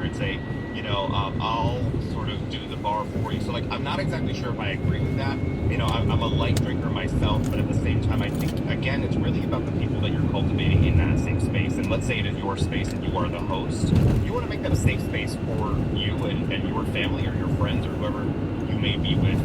where it's a, I'll sort of do the bar for you. So like, I'm not exactly sure if I agree with that. I'm a light drinker myself, but at the same time, I think again, it's really about the people that you're cultivating in that safe space. And let's say it is your space and you are the host. You want to make that a safe space for you and your family or your friends or whoever you may be with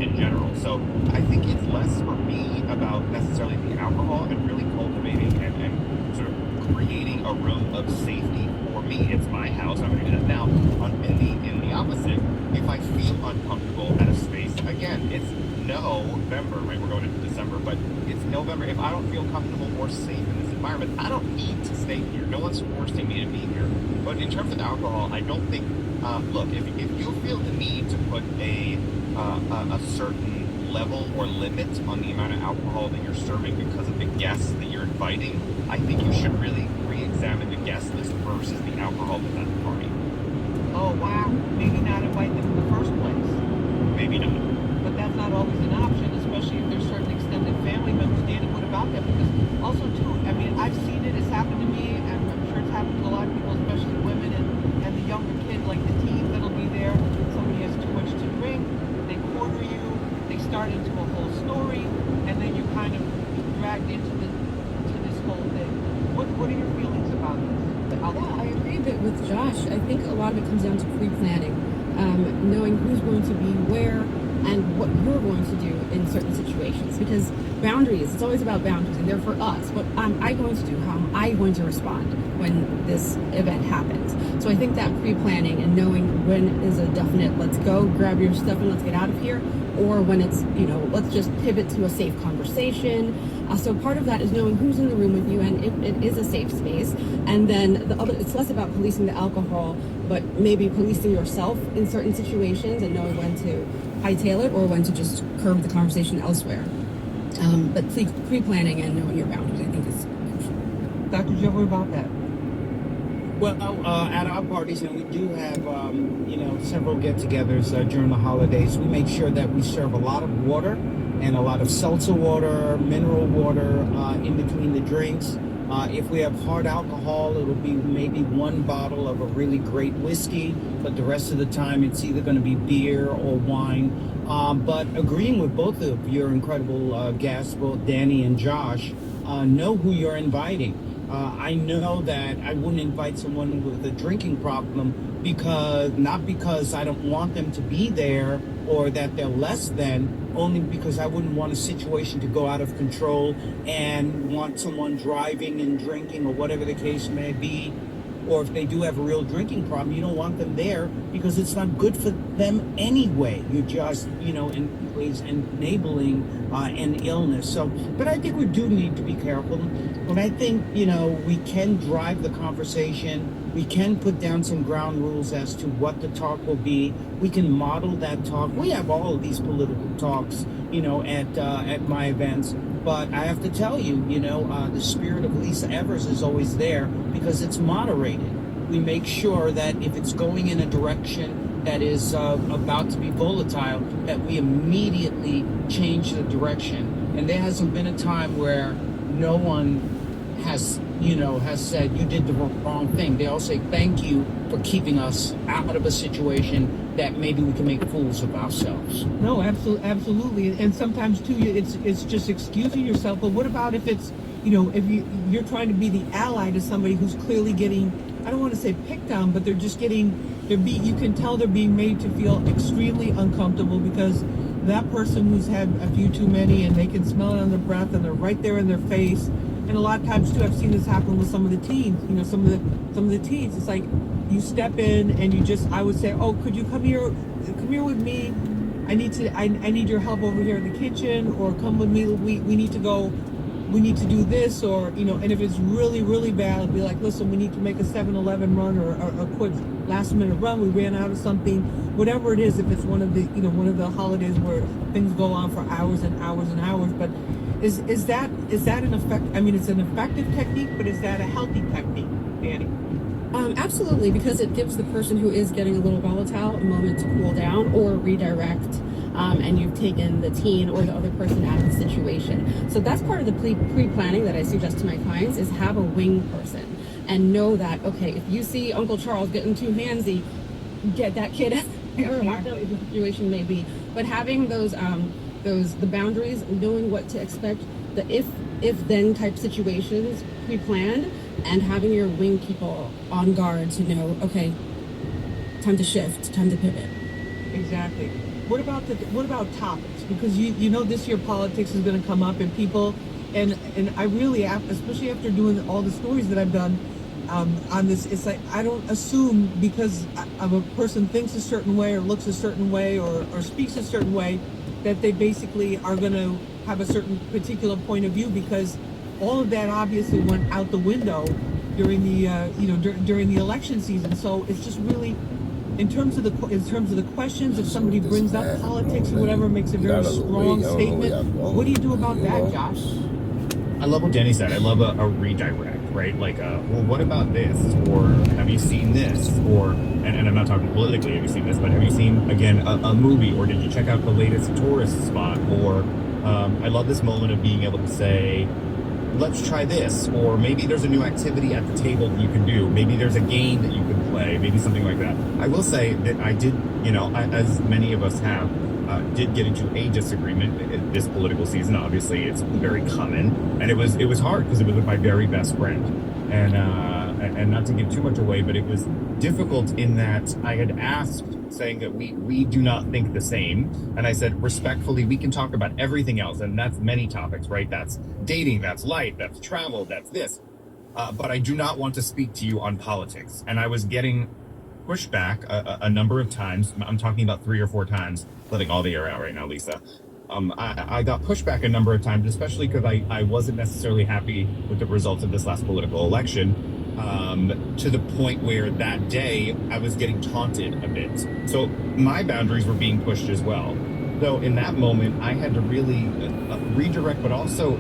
in general. So I think it's less for me about necessarily the alcohol and really cultivating and sort of creating a room of safety for me. It's my house. I'm going to do that now. In the opposite, if I feel uncomfortable at a space, again, it's November, right? We're going into December, but it's November. If I don't feel comfortable or safe in this environment, I don't need to stay here. No one's forcing me to be here. But in terms of alcohol, I don't think. Look, if you feel the need to put a certain level or limit on the amount of alcohol that you're serving because of the guests that you're inviting, I think you should really re-examine the guest list versus the alcohol that's at the party. Oh, wow. Maybe not invite them in the first place. Maybe not. But that's not always an option, especially if there's certain extended family members. Danny, what about that? Because also, too, I mean, I've seen it. It's happened to me, and I'm sure it's happened to a lot of people, especially women and the younger kids, like the teens that'll be there. Somebody has too much to drink. They corner you. They start into a whole story, and then you kind of dragged into this whole thing. What are your feelings about this? Yeah, I agree a bit with Josh. I think a lot of it comes down to pre-planning, knowing who's going to be where and what you're going to do in certain situations. Because boundaries, it's always about boundaries, and they're for us. What am I going to do? How am I going to respond when this event happens? So I think that pre-planning and knowing when is a definite, let's go, grab your stuff and let's get out of here, or when it's, let's just pivot to a safe conversation. So part of that is knowing who's in the room with you and if it is a safe space. And then it's less about policing the alcohol, but maybe policing yourself in certain situations and knowing when to hightail it or when to just curb the conversation elsewhere. But pre-planning and knowing your boundaries, I think, is crucial. Dr. Joe, what about that? Well, at our parties, and we do have, several get-togethers during the holidays. We make sure that we serve a lot of water and a lot of seltzer water, mineral water in between the drinks. If we have hard alcohol, it'll be maybe one bottle of a really great whiskey, but the rest of the time it's either going to be beer or wine. But agreeing with both of your incredible guests, both Danny and Josh, know who you're inviting. I know that I wouldn't invite someone with a drinking problem not because I don't want them to be there or that they're less than, only because I wouldn't want a situation to go out of control and want someone driving and drinking or whatever the case may be. Or if they do have a real drinking problem, you don't want them there because it's not good for them anyway. You're just, in ways enabling an illness. So, but I think we do need to be careful. But I think, we can drive the conversation. We can put down some ground rules as to what the talk will be. We can model that talk. We have all of these political talks, at my events. But I have to tell you, the spirit of Lisa Evers is always there because it's moderated. We make sure that if it's going in a direction that is about to be volatile, that we immediately change the direction. And there hasn't been a time where no one has said you did the wrong thing. They all say thank you for keeping us out of a situation that maybe we can make fools of ourselves. No, absolutely. And sometimes too, it's just excusing yourself. But what about if it's, if you're trying to be the ally to somebody who's clearly getting, I don't want to say picked on, but they're just you can tell they're being made to feel extremely uncomfortable because that person who's had a few too many and they can smell it on their breath and they're right there in their face. And a lot of times too, I've seen this happen with some of the teens. Some of the teens. It's like you step in and I would say, oh, could you come here with me? I need your help over here in the kitchen, or come with me. We need to go. We need to do this, or And if it's really, really bad, I'll be like, listen, we need to make a 7-Eleven run or a quick last minute run. We ran out of something, whatever it is. If it's one of the holidays where things go on for hours and hours and hours, but. Is that an effect? I mean, it's an effective technique, but is that a healthy technique, Danny? Absolutely, because it gives the person who is getting a little volatile a moment to cool down or redirect, and you've taken the teen or the other person out of the situation. So that's part of the pre-planning that I suggest to my clients is have a wing person. and know that, okay, if you see Uncle Charles getting too handsy, get that kid out of there, or whatever the situation may be. But having the boundaries, knowing what to expect, the if then type situations pre-planned, and having your wing people on guard to know, okay, time to shift, time to pivot. Exactly. What about topics? Because you know this year politics is going to come up, and people, and I really, especially after doing all the stories that I've done on this, it's like I don't assume because a person thinks a certain way or looks a certain way or speaks a certain way that they basically are going to have a certain particular point of view, because all of that obviously went out the window during the during the election season. So it's just really in terms of the questions, if somebody brings up politics or whatever, makes a very strong statement, what do you do about that, Josh? I love what Jenny said. I love a redirect, right? Like, well, what about this? Or have you seen this? Or, and I'm not talking politically, have you seen this? But have you seen, again, a movie? Or did you check out the latest tourist spot? Or I love this moment of being able to say, let's try this. Or maybe there's a new activity at the table that you can do. Maybe there's a game that you can play. Maybe something like that. I will say that I did, as many of us have, did get into a disagreement this political season. Obviously, it's very common, and it was hard because it was with my very best friend, and not to give too much away, but it was difficult in that I had asked, saying that we do not think the same, and I said respectfully, we can talk about everything else, and that's many topics, right? That's dating, that's life, that's travel, that's this, but I do not want to speak to you on politics, and I was getting pushback a number of times. I'm talking about 3 or 4 times, letting all the air out right now, Lisa. I got pushback a number of times, especially because I wasn't necessarily happy with the results of this last political election, to the point where that day I was getting taunted a bit. So my boundaries were being pushed as well. So in that moment, I had to really redirect, but also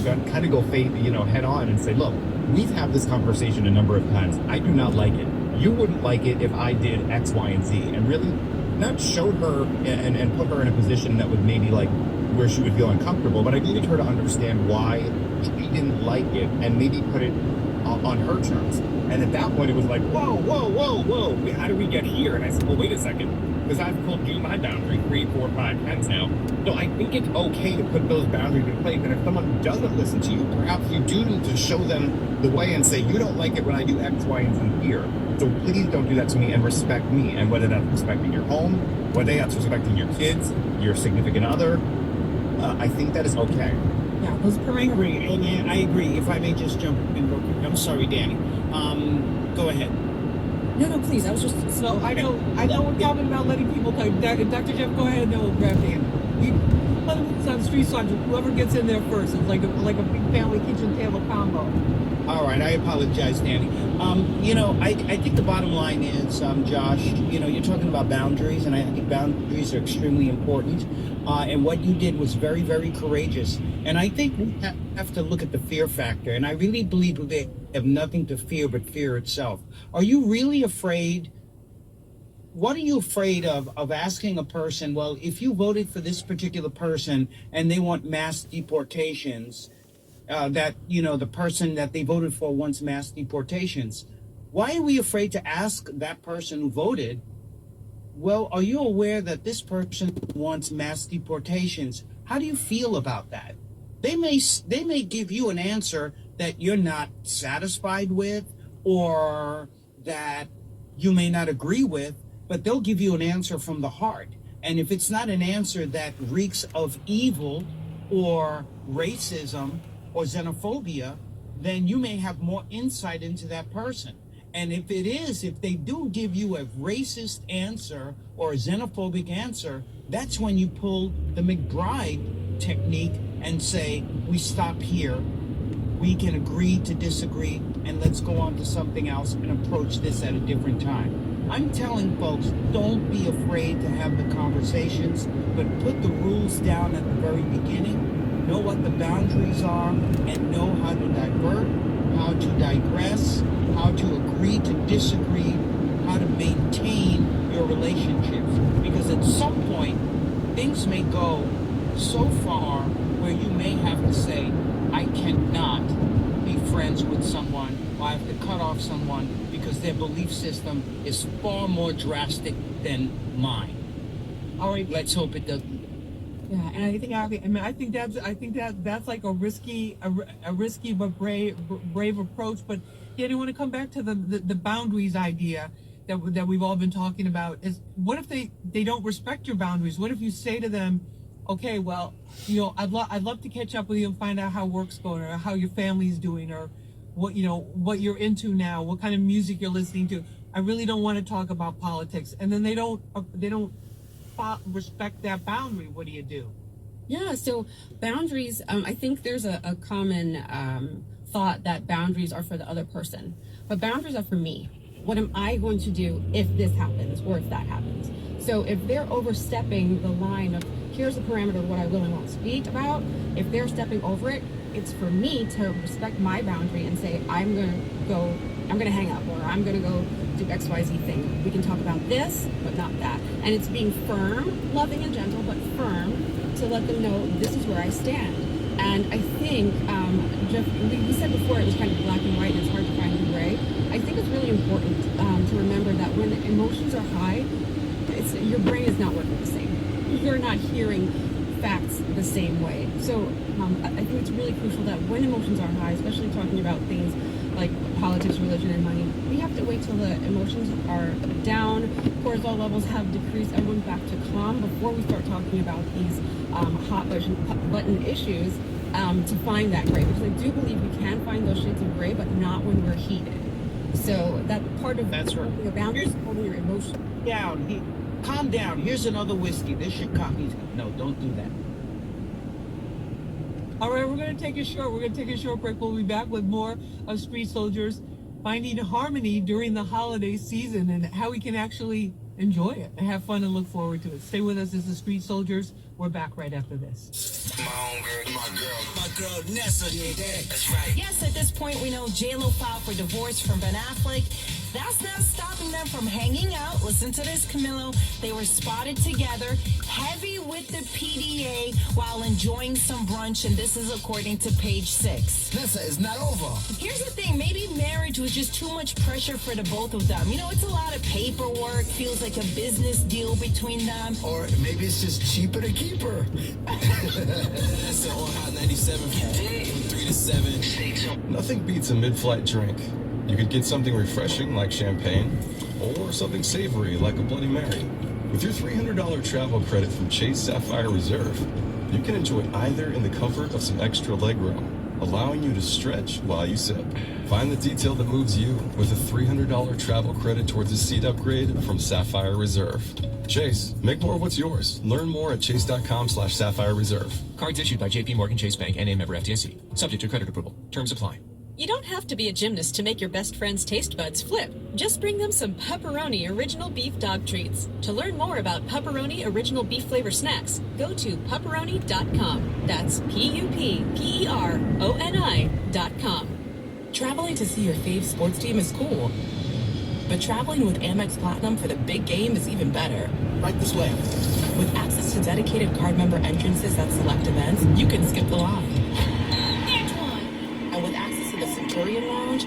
kind of go head on and say, look, we've had this conversation a number of times. I do not like it. You wouldn't like it if I did X, Y, and Z, and really not showed her and put her in a position that would maybe like where she would feel uncomfortable, but I needed her to understand why she didn't like it and maybe put it on her terms. And at that point, it was like, whoa, how do we get here? And I said, well, wait a second, because I've told you my boundary 3, 4, 5 times now. So I think it's okay to put those boundaries in place. And if someone doesn't listen to you, perhaps you do need to show them the way and say, you don't like it when I do X, Y, and Z here. So please don't do that to me and respect me. And whether that's respecting your home, whether that's respecting your kids, your significant other, I think that is okay. Yeah, those parameters. And I agree. If I may just jump in real quick. I'm sorry, Danny. Go ahead. No, please. I was just. So I know we're talking about letting people talk. Dr. Jeff, go ahead and then we'll grab Dan. We let it on street side. Whoever gets in there first. It's like a big family kitchen table combo. All right, I apologize, Danny. I think the bottom line is, Josh, you're talking about boundaries, and I think boundaries are extremely important. And what you did was very, very courageous. And I think we have to look at the fear factor. And I really believe they have nothing to fear but fear itself. Are you really afraid? What are you afraid of asking a person, well, if you voted for this particular person and they want mass deportations, that the person that they voted for wants mass deportations, why are we afraid to ask that person who voted, well, are you aware that this person wants mass deportations? How do you feel about that? They may give you an answer that you're not satisfied with, or that you may not agree with, but they'll give you an answer from the heart. And if it's not an answer that reeks of evil or racism or xenophobia, then you may have more insight into that person. And if they do give you a racist answer or a xenophobic answer, that's when you pull the McBride technique and say, we stop here, we can agree to disagree, and let's go on to something else and approach this at a different time. I'm telling folks, don't be afraid to have the conversations, but put the rules down at the very beginning, know what the boundaries are, and know how to divert, how to digress, how to agree to disagree, how to maintain your relationships. Because at some point, things may go so far where you may have to say, I cannot be friends with someone or I have to cut off someone because their belief system is far more drastic than mine. All right. Let's hope it doesn't. Yeah, and I think that's like a risky but brave approach. But yeah, I want to come back to the boundaries idea that we've all been talking about. Is what if they don't respect your boundaries? What if you say to them, okay, well, I'd love to catch up with you and find out how work's going or how your family's doing or what you're into now, what kind of music you're listening to. I really don't want to talk about politics, and then they don't respect that boundary. What do you do? Yeah, so boundaries, I think there's a common thought that boundaries are for the other person, but boundaries are for me. What am I going to do if this happens or if that happens? So if they're overstepping the line of here's the parameter of what I will and won't speak about, if they're stepping over it, it's for me to respect my boundary and say, I'm going to hang up, or I'm going to go do XYZ thing. We can talk about this, but not that. And it's being firm, loving and gentle, but firm to let them know this is where I stand. And I think, Jeff, we said before it was kind of black and white and it's hard to find the gray. I think it's really important to remember that when emotions are high, your brain is not working the same. You're not hearing facts the same way. So I think it's really crucial that when emotions are high, especially talking about things like politics, religion, and money, we have to wait till the emotions are down, cortisol levels have decreased, everyone's back to calm before we start talking about these hot button issues to find that gray. Because I do believe we can find those shades of gray, but not when we're heated. So that part of That's right. holding your boundaries, holding your emotions. Calm down. Here's another whiskey. This should calm you. No, don't do that. All right, we're going to take a short break. We'll be back with more of Street Soldiers finding harmony during the holiday season and how we can actually enjoy it and have fun and look forward to it. Stay with us. This is Street Soldiers. We're back right after this. My own girl, my girl Nessa. Yeah, that's right. Yes, at this point, we know J-Lo filed for divorce from Ben Affleck. That's not stopping them from hanging out. Listen to this, Camilo. They were spotted together, heavy with the PDA, while enjoying some brunch, and this is according to Page 6. Nessa is not over. Here's the thing. Maybe marriage was just too much pressure for the both of them. It's a lot of paperwork. Feels like a business deal between them. Or maybe it's just cheaper to keep her. Nessa on Hot 97 from 3 to 7. Nothing beats a mid-flight drink. You could get something refreshing like champagne, or something savory like a Bloody Mary. With your $300 travel credit from Chase Sapphire Reserve, you can enjoy either in the comfort of some extra legroom, allowing you to stretch while you sip. Find the detail that moves you with a $300 travel credit towards a seat upgrade from Sapphire Reserve. Chase, make more of what's yours. Learn more at chase.com/Sapphire Reserve. Cards issued by JP Morgan Chase Bank and a member FDIC. Subject to credit approval. Terms apply. You don't have to be a gymnast to make your best friend's taste buds flip. Just bring them some Pepperoni Original Beef Dog Treats. To learn more about Pepperoni Original Beef Flavor Snacks, go to pepperoni.com. That's PUPPERONI.com. Traveling to see your fave sports team is cool, but traveling with Amex Platinum for the big game is even better. Right this way. With access to dedicated card member entrances at select events, you can skip the line. And with access to the Centurion Lounge,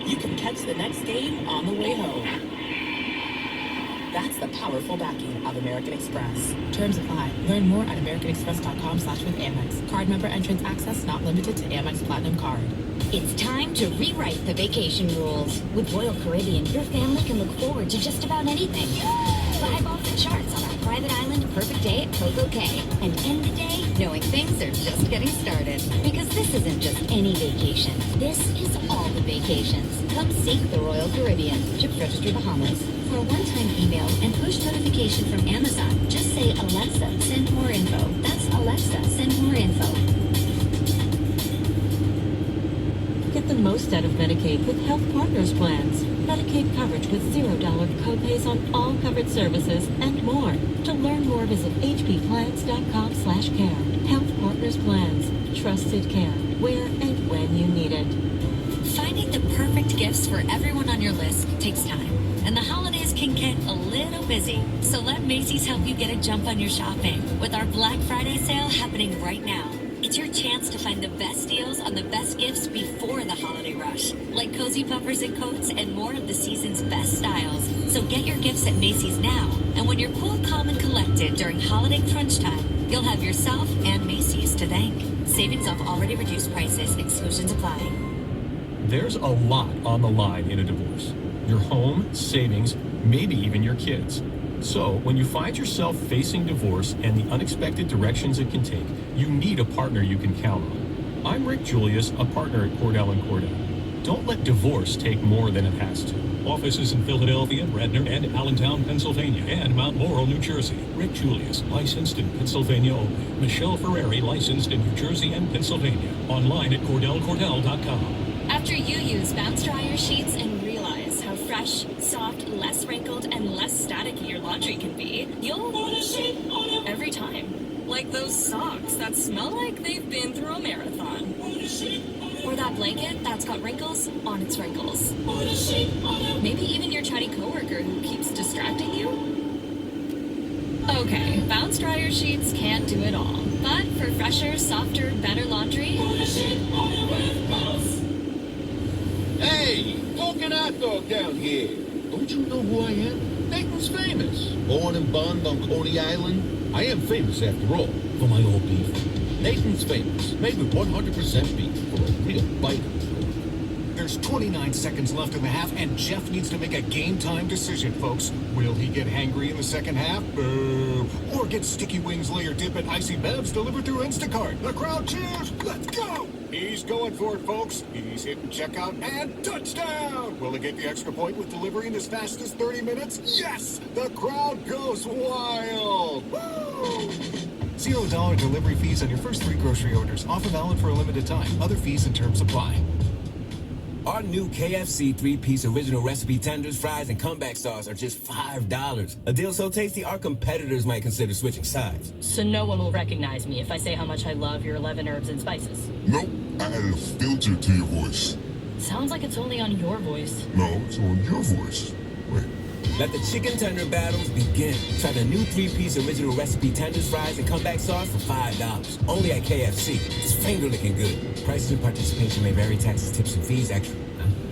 you can catch the next game on the way home. That's the powerful backing of American Express. Terms apply. Learn more at americanexpress.com/withAmex. Card member entrance access not limited to Amex Platinum Card. It's time to rewrite the vacation rules. With Royal Caribbean, your family can look forward to just about anything. Vibe off the charts on our private island perfect day at Coco Cay. And end the day knowing things are just getting started. Because this isn't just any vacation. This is all the vacations. Come seek the Royal Caribbean. Ships Registry Bahamas. For a one-time email and push notification from Amazon, just say, Alexa, send more info. That's Alexa, send more info. Get the most out of Medicaid with Health Partners plans. Medicaid coverage with $0 copays on all covered services and more. To learn more, visit hbplans.com/care. Health Partners plans. Trusted care where and when you need it. Finding the perfect gifts for everyone on your list takes time. And the holidays can get a little busy. So let Macy's help you get a jump on your shopping with our Black Friday sale happening right now. It's your chance to find the best deals on the best gifts before the holiday rush, like cozy puffers and coats and more of the season's best styles. So get your gifts at Macy's now, and when you're cool, calm, and collected during holiday crunch time, you'll have yourself and Macy's to thank. Savings off already reduced prices. Exclusions apply. There's a lot on the line in a divorce. Your home, savings, maybe even your kids. So, when you find yourself facing divorce and the unexpected directions it can take, you need a partner you can count on. I'm Rick Julius, a partner at Cordell & Cordell. Don't let divorce take more than it has to. Offices in Philadelphia, Radnor, and Allentown, Pennsylvania, and Mount Laurel, New Jersey. Rick Julius, licensed in Pennsylvania only. Michelle Ferrari, licensed in New Jersey and Pennsylvania. Online at CordellCordell.com. After you use bounce dryer sheets and realize how fresh, soft, less wrinkled, and less staticky your laundry can be, you'll want a sheet on it every time. Like those socks that smell like they've been through a marathon. Or that blanket that's got wrinkles on its wrinkles. Maybe even your chatty coworker who keeps distracting you. Okay, bounce dryer sheets can't do it all. But for fresher, softer, better laundry, Hey, walking hot dog down here. Don't you know who I am? Nathan's Famous. Born and bond on Coney Island. I am famous after all for my old beef. Nathan's Famous, made with 100% beef for a real bite of the pork. There's 29 seconds left in the half, and Jeff needs to make a game-time decision, folks. Will he get hangry in the second half? Boo! Or get sticky wings, layer dip, and icy bevs delivered through Instacart? The crowd cheers! Let's go! He's going for it, folks. He's hitting checkout and touchdown! Will he get the extra point with delivery in as fast as 30 minutes? Yes! The crowd goes wild! Woo! $0 delivery fees on your first 3 grocery orders. Offer valid for a limited time. Other fees and terms apply. Our new KFC 3-piece original recipe tenders, fries, and comeback sauce are just $5. A deal so tasty, our competitors might consider switching sides. So no one will recognize me if I say how much I love your 11 herbs and spices. Nope, I added a filter to your voice. Sounds like it's only on your voice. No, it's on your voice. Wait. Let the chicken tender battles begin. Try the new 3-piece original recipe tenders, fries, and comeback sauce for $5. Only at KFC. It's finger-licking good. Prices and participation may vary. Taxes, tips, and fees extra.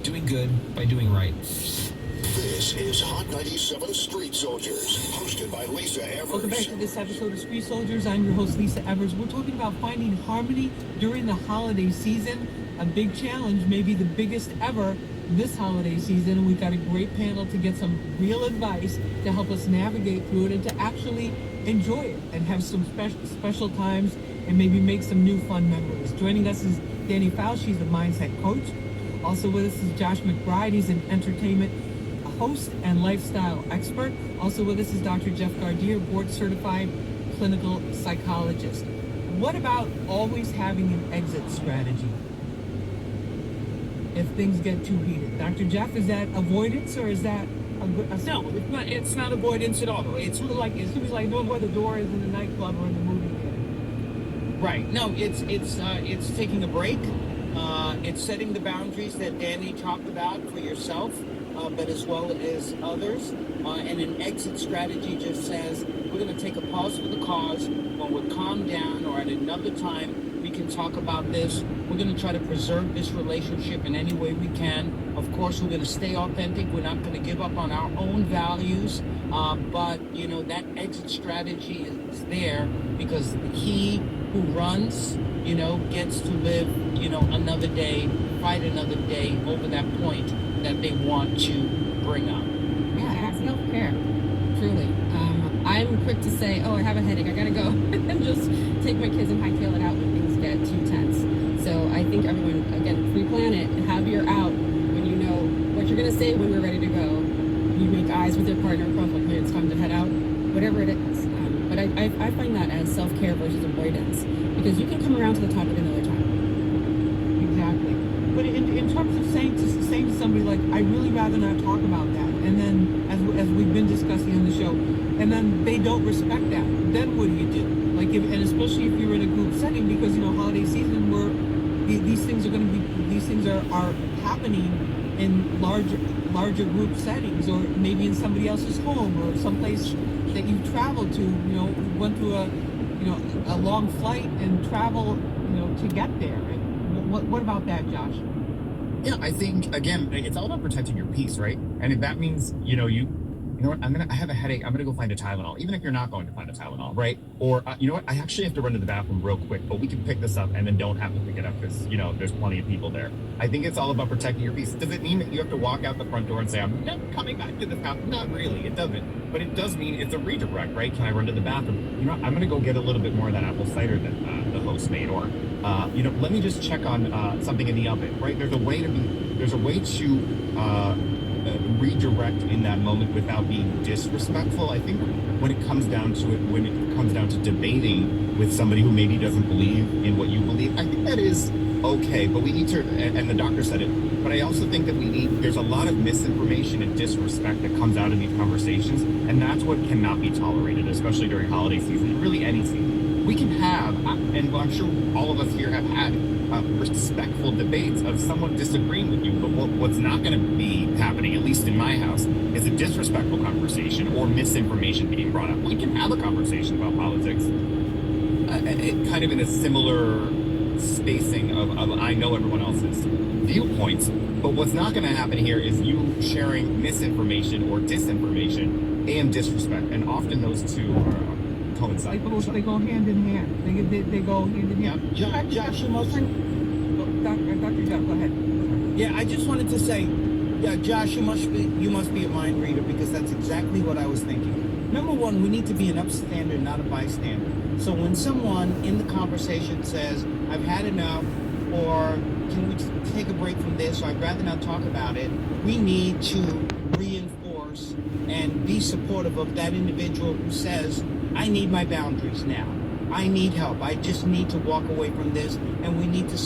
Doing good by doing right. This is Hot 97 Street Soldiers, hosted by Lisa Evers. Welcome back to this episode of Street Soldiers. I'm your host, Lisa Evers. We're talking about finding harmony during the holiday season. A big challenge, maybe the biggest ever this holiday season. And we've got a great panel to get some real advice to help us navigate through it and to actually enjoy it and have some special times and maybe make some new fun memories. Joining us is Danny Fausch. She's a mindset coach. Also with us is Josh McBride. He's an entertainment host and lifestyle expert. Also with us is Dr. Jeff Gardier, board-certified clinical psychologist. What about always having an exit strategy if things get too heated? Dr. Jeff, is that avoidance or is that a No, it's not avoidance at all. It's sort of like knowing where the door is in the nightclub or in the movie theater. Right. No, it's taking a break. It's setting the boundaries that Danny talked about for yourself, but as well as others. And an exit strategy just says, we're going to take a pause for the cause. When we're calmed down or at another time, we can talk about this. We're going to try to preserve this relationship in any way we can. Of course, we're going to stay authentic. We're not going to give up on our own values. But, that exit strategy is there because he who runs, gets to live, another day, fight another day over that point that they want to bring up. Yeah, self-care, truly. I'm quick to say, I have a headache, I gotta go, and just take my kids and hightail it out when things get too tense. So I think everyone, again, pre-plan it, have your out when you know what you're gonna say when we're ready to go. You make eyes with your partner, like, it's time to head out, whatever it is. But I find that as self-care versus avoidance, because you can come around to the topic another time. Exactly. But in terms of saying to somebody, like, I'd really rather not talk about that, and then, as we've been discussing on the show, and then they don't respect that, then what do you do? Like, and especially if you're in a group setting, because, holiday season, where these things are happening in larger group settings, or maybe in somebody else's home, or someplace that you've traveled to, went to a long flight and travel, to get there. And what about that, Josh? Yeah, I think again, it's all about protecting your peace, right? And if that means, you know what, I have a headache. I'm gonna go find a Tylenol, even if you're not going to find a Tylenol, right? Or you know what, I actually have to run to the bathroom real quick, but we can pick this up and then don't have to pick it up because there's plenty of people there. I think it's all about protecting your peace. Does it mean that you have to walk out the front door and say, I'm never coming back to this house? Not really, it doesn't. But it does mean it's a redirect, right? Can I run to the bathroom? You know what, I'm gonna go get a little bit more of that apple cider that the host made, or let me just check on something in the oven, right? There's a way to redirect in that moment without being disrespectful. I think when it comes down to debating with somebody who maybe doesn't believe in what you believe, I think that is okay, but we need to, and the doctor said it, but I also think that there's a lot of misinformation and disrespect that comes out of these conversations, and that's what cannot be tolerated, especially during holiday season, really any season. We can have, and I'm sure all of us here have had respectful debates of someone disagreeing with you, but what's not going to be happening, at least in my house, is a disrespectful conversation or misinformation being brought up. We can have a conversation about politics, kind of in a similar spacing of I know everyone else's viewpoints, but what's not going to happen here is you sharing misinformation or disinformation and disrespect, and often those two are coincide. They go hand in hand. They go hand in hand. Yeah, Josh, you must. Dr. Jeff, go ahead. Yeah, I just wanted to say, yeah, Josh, you must be a mind reader, because that's exactly what I was thinking. Number one, we need to be an upstander, not a bystander. So when someone in the conversation says, I've had enough, or can we take a break from this, or I'd rather not talk about it, we need to reinforce and be supportive of that individual who says, I need my boundaries now. I need help. I just need to walk away from this, and we need to